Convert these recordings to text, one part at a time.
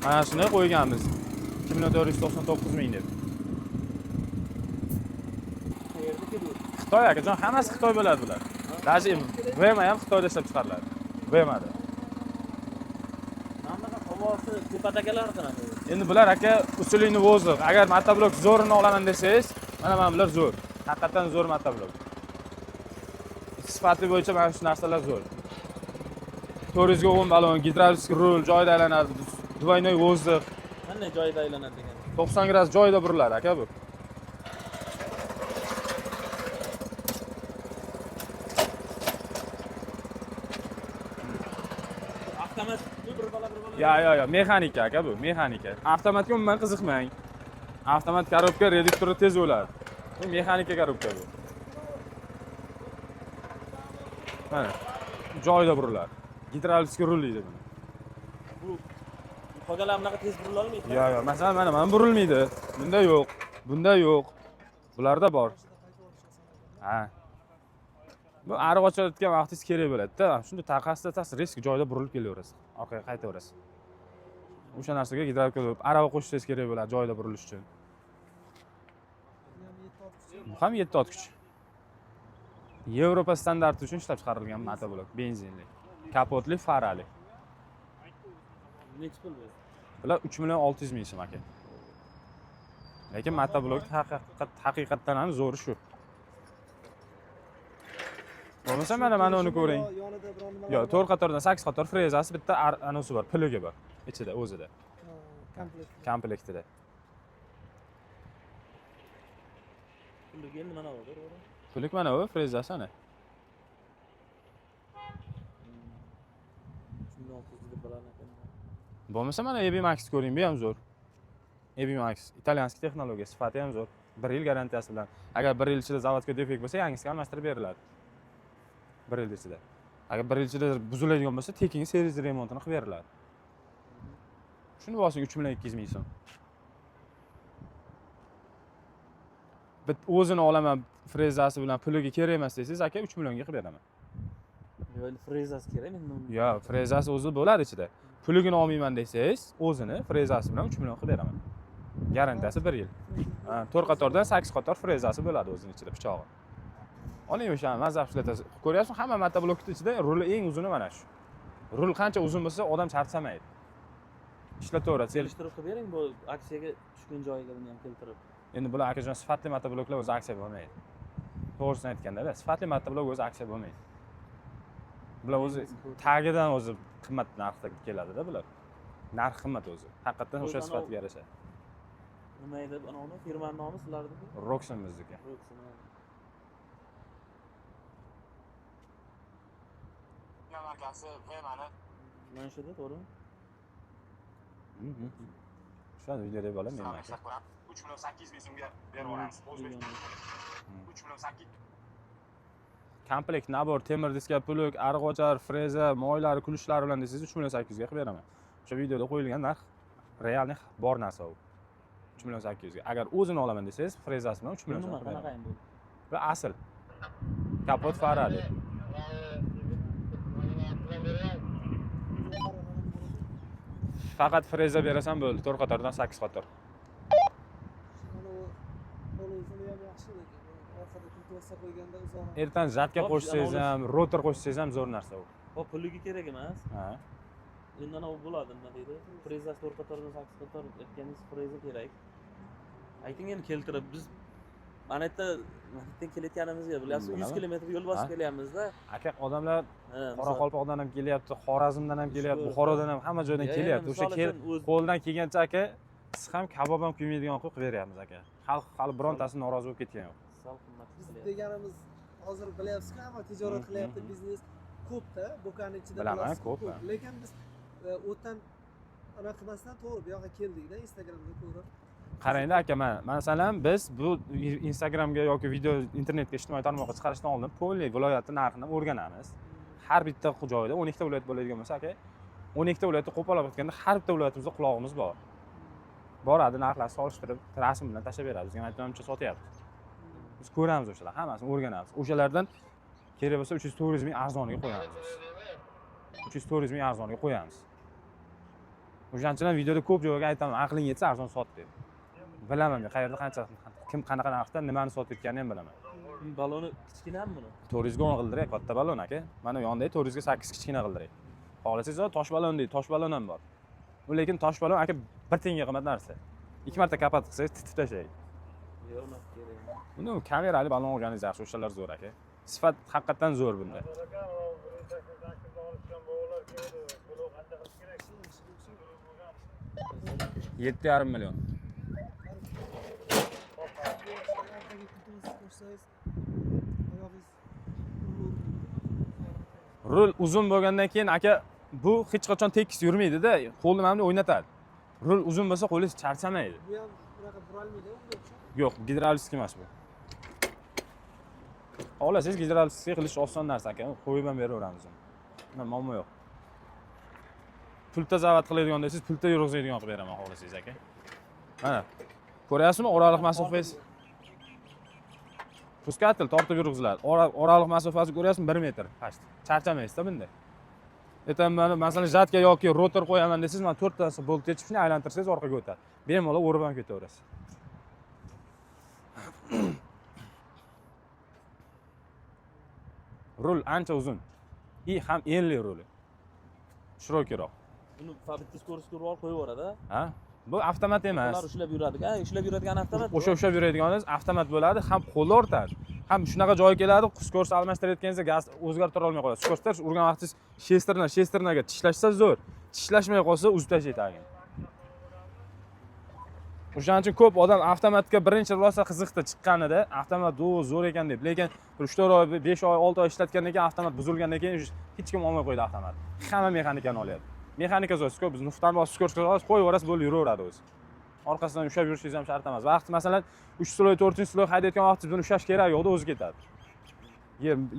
Mana shuni qo'yganmiz. 2.499 ming deb. Qayerda keladi? Xitoy akajon, hammasi Xitoy bo'ladi bular. Даже Vema ham Xitoyda ishlab chiqariladi. Vemada. Mana havosi tepadagilar qanaqa? Endi bular aka usulini o'zi. Agar motoblok zo'rini olaman desangiz, mana bular zo'r. Haqiqatan zo'r motoblok. Sifati bo'yicha mana shu narsalar zo'r. 410 balon, gidravlik rul, joyida aylanadi. Двойной воздух. Qanday joyida aylanadi degan? 90 gradus joyida buriladi aka bu. Avtomat bir bala. Ya, mexanika aka bu, mexanika. Avtomatga umuman qiziqmang. Avtomat korobka reduktori tez o'ladi. Bu mexanika korobka bu. Mana joyida buriladi. Gidravlik rul deydi buni. Bu qolganlar bunaqa tez burila olmaydi. Ya, masalan mana burilmaydi. Bunda yo'q. Bunda yo'q. Bularda bor. Ha. Bu ariq ochayotgan vaqtingiz kerak bo'ladi-da. Shunda taqasida risk joyida burilib kelaverasiz. Orqaga qaytaverasiz. O'sha narsaga gidravlika bo'lib, arava qo'shishingiz kerak bo'ladi joyida burilish uchun. Bu ham 7 otkuch. Yevropa standarti uchun ishlab chiqarilgan motoblok, benzinli, kapotli, farali. Necha pul bu? Bular 3.600.000 so'm aka. Lekin motoblok haqiqatdan ham zo'ri shu. Bo'lmasa mana uni ko'ring. Yo'q, 4 qatordan 8 qator frezasi, bitta anosi bor, pulugi bor ichida, o'zida. Komplektida. Pulga endi mana bu. Pulik mana bu frezasi ana. Shundan 30 deb bilan ekan. Bo'lmasa mana EB Max ko'ring, bu ham zo'r. EB Max italyanskiy texnologiya, sifati ham zo'r. 1 yil garantiyasi bilan. Agar 1 yil ichida zavodga defekt bo'lsa, yangisiga almashtirib beriladi. 1 yil ichida. Agar 1 yil ichida buziladigan bo'lsa, tekin servis remontini qilib beriladi. Shuni bosing 3.200.000 so'm. Bit o'zini olaman frezasi bilan puliga kerak emas desangiz, aka 3 millionga qilib beraman. Yo'q, frezasi kerakmi endi? Yo'q, frezasi o'zi bo'ladi ichida. Puligini olmayman desangiz, o'zini frezasi bilan 3 million qilib beraman. Garantiyasi 1 yil. 4 qatordan 8 qator frezasi bo'ladi o'zining ichida pichog'i. Oling o'shani mazza ishlatasiz. Ko'ryapsizmi, hamma motoblokning ichida ruli eng uzuni mana shu. Rul qancha uzun bo'lsa, odam charchamaydi. Ishlataverasiz. Kelishtirib qilib bering, bu aksiyaga tushgan joyiga buni ham keltirib. Endi bular akajon sifatli motobloklar o'zi aksiya bo'lmaydi. To'g'risini aytganda, sifatli motoblok o'zi aksiya bo'lmaydi. Bular o'zi tagidan o'zi qimmat narxda keladi-da bular. Narx qimmat o'zi. Haqiqatan o'sha sifatga yarasha. Nima edi anavi firmaning nomi sizlarniki? Roxon bizniki. Roxon. markasi Vemani. Mana shunda to'g'rimi? Shuni videoda bo'laman men. 3.800.000 so'mga berib yuboramiz. O'zbekiston. 3.8. Komplekt nabor, temir diska, puluk, arg'ochar, freza, moylar, kulishlari bilan desangiz 3.800 ga qilib beraman. O'sha videoda qo'yilgan narx realniy bor narsa u. 3.800 ga. Agar o'zini olaman desangiz, frezasi bilan 3 million so'm. Qanaqa endi bu? Bu asl. Kapot farali. Faqat freza berasan bo'ldi, 4 qatordan 8 qator. Ertan zatka qo'shsangiz ham, rotor qo'shsangiz ham zo'r narsa u. Hop, puliga kerak emas. Ha. Endi ana u bo'ladi, nima deydi? Freza 4 qatordan 8 qator aytganingiz freza kerak. Ayting endi keltirib biz mana yerdan kelayotganimizga bilasizmi 100 kilometr yo'l bosib kelyapmiz-da. Aka, odamlar Qoraqalpoqdan ham kelyapti, Xorazmdan ham kelyapti, Buxorodan ham hamma joydan kelyapti. O'sha qo'ldan kelgancha aka, siz ham kabob ham kuymaydigan qilib beryapmiz aka. Xalq hali birontasi norozi bo'lib ketgan yo'q. Sal qimmat Biz deganimiz hozir bilyapsizku, hamma tijorat qilyapti, biznes ko'p-da, do'kon ichida bilaman, ko'p. Lekin biz o'tdan anaqa qilmasdan to'g'ri bu yoqqa keldik-da, Instagramda ko'rib. Qaranglar aka, masalan biz bu Instagramga yoki video internetga ijtimoiy tarmoqqa chiqarishdan oldin polniy viloyati narxini o'rganamiz. Har bitta joyda 12 ta viloyat bo'ladigan bo'lsa aka, 12 ta viloyatni qo'polab o'tganda har bitta viloyatimizda qulog'imiz bor. Boradi, narxlarni solishtirib, rasm bilan tashlab beradi. Bizga aytganimcha sotyapti. Biz ko'ramiz o'shalar, hammasini o'rganamiz. O'shalardan kerak bo'lsa 300-400 ming arzoniga qo'yamiz biz. 300-400 ming arzoniga qo'yamiz. O'shaning uchun ham videoda ko'p joyga aytaman, aqling yetsa arzon sot deb. Bilaman men qayerda qancha kim qanaqa narxda nimani sotayotganini ham bilaman. Baloni kichkinami buni? 400 ga 10 qildirak, katta balon aka. Mana yonidagi 400 ga 8 kichkina qildirak. Xohlasangiz tosh balon deydi, tosh balon ham bor. U lekin tosh balon aka 1 tiyinga qimmat narsa. 2 marta kapat qilsangiz titib tashlaydi. Yo'q, emas kerak. Buni kamerali balon olganingiz yaxshi, o'shalar zo'r aka. Sifat haqiqatan zo'r bunda. 7,5 million. Rul uzun bo'lgandan keyin aka bu hech qachon tekis yurmaydi-da, qo'lni mana o'ynatadi. Rul uzun bo'lsa qo'lingiz charchamaydi. Bu ham bunaqa buralmaydi, ungacha. Yo'q, gidravlistik emas bu. Xohlasangiz gidravlistik qilish oson narsa aka, qo'yib ham beraveramiz. Mana muammo yo'q. Pulta zavat qiladigan desangiz, pulta yurg'izadigan qilib beraman xohlasangiz aka. Mana. Ko'ryapsizmi? Oraliq masofangiz. Puskatel tortib yurg'iziladi. Oraliq masofasi ko'ryapsizmi? 1 metr past. Charchamaysiz-da bunda. Aytaman, masalan, jatka yoki rotor qo'yaman desangiz, mana 4 tasi bolt yechib shuni aylantirsangiz orqaga o'tadi. Bemalol o'rib ham ketaverasiz. Rul ancha uzun. I ham enli ruli. Shirokiyroq. Buni bitta skoroskga urib qo'yib yuboradi. Ha? Bu avtomat emas. Ular ushlab yuradi-ku. Ushlab yuradigan avtomat. O'sha ushlab yuradiganingiz avtomat bo'ladi, ham qo'lni ortadi. Ham shunaqa joy keladi, skors almashtirayotganingizda gaz o'zgartira olmay qoladi. Skorslar urgan vaqtingiz shesternaga tishlashsa zo'r. Tishlashmay qolsa uzib tashlaydi. O'shaning uchun ko'p odam avtomatga birinchi rosa qiziqdi chiqqanida, avtomat zo'r ekan deb, lekin 3-4 oy, 5 oy, 6 oy ishlatgandan keyin avtomat buzilgandan keyin hech kim olmay qo'ydi avtomat. Hamma mexanikani olyapti. Mexanika zo'siz-ku, biz nuftani bosib skors qilamiz, qo'yib yuborasiz, bo'lib yuraveradi o'zi. Orqasidan ushlab yurishingiz ham shart emas. Vaqt masalan 3 sloy, 4 sloy haydayotgan vaqtingiz buni ushlash kerak yo'qda, o'zi ketadi.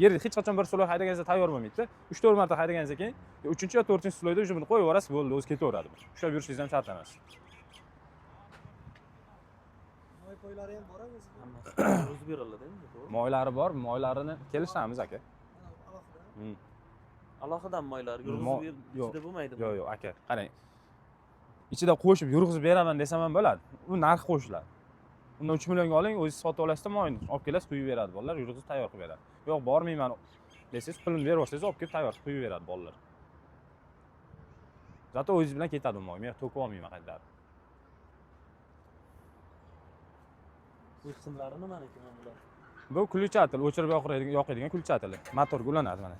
Yer hech qachon bir sloy haydaganingizda tayyor bo'lmaydi-da. 3-4 marta haydaganingizdan keyin 3-chi yo 4-chi sloyda уже buni qo'yib yuborasiz, bo'ldi, o'zi ketaveradi. Ushlab yurishingiz ham shart emas. Moy poylari ham bor-a o'zi. Hammasi o'zi beriladi-ku, to'g'ri? Moylari bor, moylarini kelishamiz aka. Alohida. Alohidan moylar yurg'izib ichida bo'lmaydi. Yo'q, aka, qarang. Ichida qo'shib yurg'izib beraman desam ham bo'ladi. U narx qo'shiladi. Undan 3 millionga oling, o'zingiz sotib olasizda, moyni olib kelasiz, quyib beradi bolalar, yurg'izib tayyor qilib beradi. Yo'q, bormayman desangiz, pulni berib olsangiz, olib kelib tayyor qilib quyib beradi bolalar. Zato o'zingiz bilan ketadi moy, men to'kib olmayman qaytarib. Bu qismlari nimaniki bular? Bu ключатель, o'chirib yoqadigan ключатель. Motorga ulanadi mana.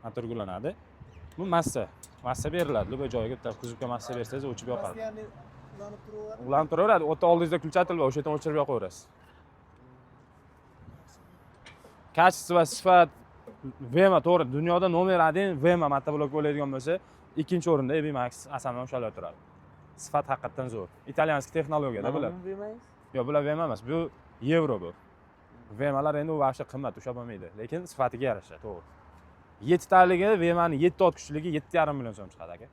Motorga ulanadi. Bu massa beriladi. Bu joyiga bitta kuzovga massa bersangiz, o'chib yoqadi. Ya'ni ulanib turaveradi. Ulanib turaveradi. O'ta oldingizda ключатель bor, o'sha yerdan o'chirib yoqaverasiz. Kачество, sifat Vema to'g'ri, dunyoda nomer 1 Vema motoblok bo'ladigan bo'lsa, ikkinchi o'rinda EBMAX Asama o'shalar turadi. Sifat haqiqatan zo'r. Italyanskiy texnologiyada bular. Yo'q, bular Vema emas, bu yevro bu. Vemalar endi u vaqtda qimmat, o'sha bo'lmaydi, lekin sifatiga yarasha, to'g'ri. 7 taligi Vemani 7 ot kuchligi 7,5 million so'm chiqadi aka.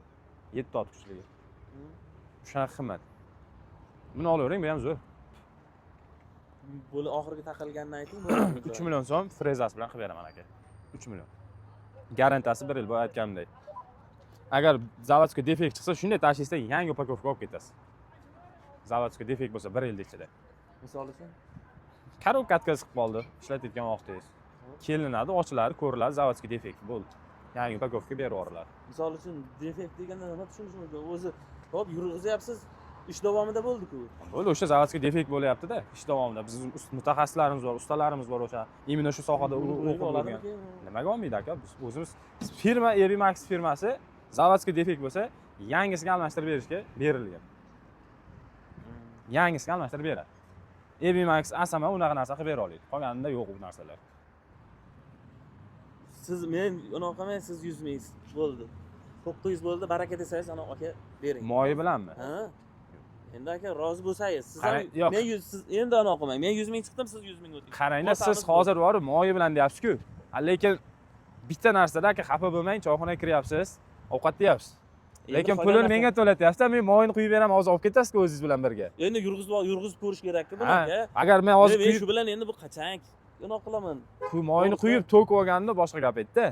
7 ot kuchligi. Shunaqa qimmat. Buni olavering, bu ham zo'r. Bo'li oxirgi taqilganini ayting. 3 million so'm frezasi bilan qilib beraman aka. 3 million. Garantiyasi 1 yil, bu aytganimdek. Agar zavodskiy defekt chiqsa, shunday tashlaysizda yangi upakovka olib ketasiz. Zavodskiy defekt bo'lsa 1 yil ichida. Misol uchun Korobkatka chiqib qoldi, ishlatayotgan vaqtingiz. Kelinadi, ochiladi, ko'riladi, zavodskiy defekt bo'ldi. Yangi upakovka berib yuboriladi. Misol uchun defekt deganda nima tushunish mumkin? O'zi hop yurg'izyapsiz, ish davomida bo'ldi-ku. Bo'ldi, o'sha zavodskiy defekt bo'lyapti-da, ish davomida. Biz mutaxassislarimiz bor, ustalarimiz bor o'sha. Imенно shu sohada o'qib o'rgan. Nimaga olmaydi aka? Biz o'zimiz firma EBMAX firmasi zavodskiy defekt bo'lsa, yangisiga almashtirib berishga berilgan. Yangisiga almashtirib beradi. EBMAX Asama unaqa narsa qilib bera oladi. Qolganida yo'q bu narsalar. Siz men unaqa emas, siz 100 ming bo'ldi. 900 bo'ldi, baraka desangiz, ana aka bering. Moyi bilanmi? Ha? Endi aka rozi bo'lsangiz, siz yo'q. men 100 siz endi anaqa qilmang. Men 100 ming chiqdim, siz 100 ming o'ting. Qaranglar, siz hozir borib moyi bilan deyapsiz-ku. Lekin bitta narsada aka xafa bo'lmang, choyxonaga kiryapsiz, ovqat deyapsiz. Lekin pulini menga to'latyapsiz, men moyini quyib beraman, hozir olib ketasiz-ku o'zingiz bilan birga. Endi yurg'izib ko'rish kerak-ku buni aka. Agar men hozir men shu bilan endi bu qachon unaqa qilaman. moyini quyib to'kib olganimda boshqa gap edi-da.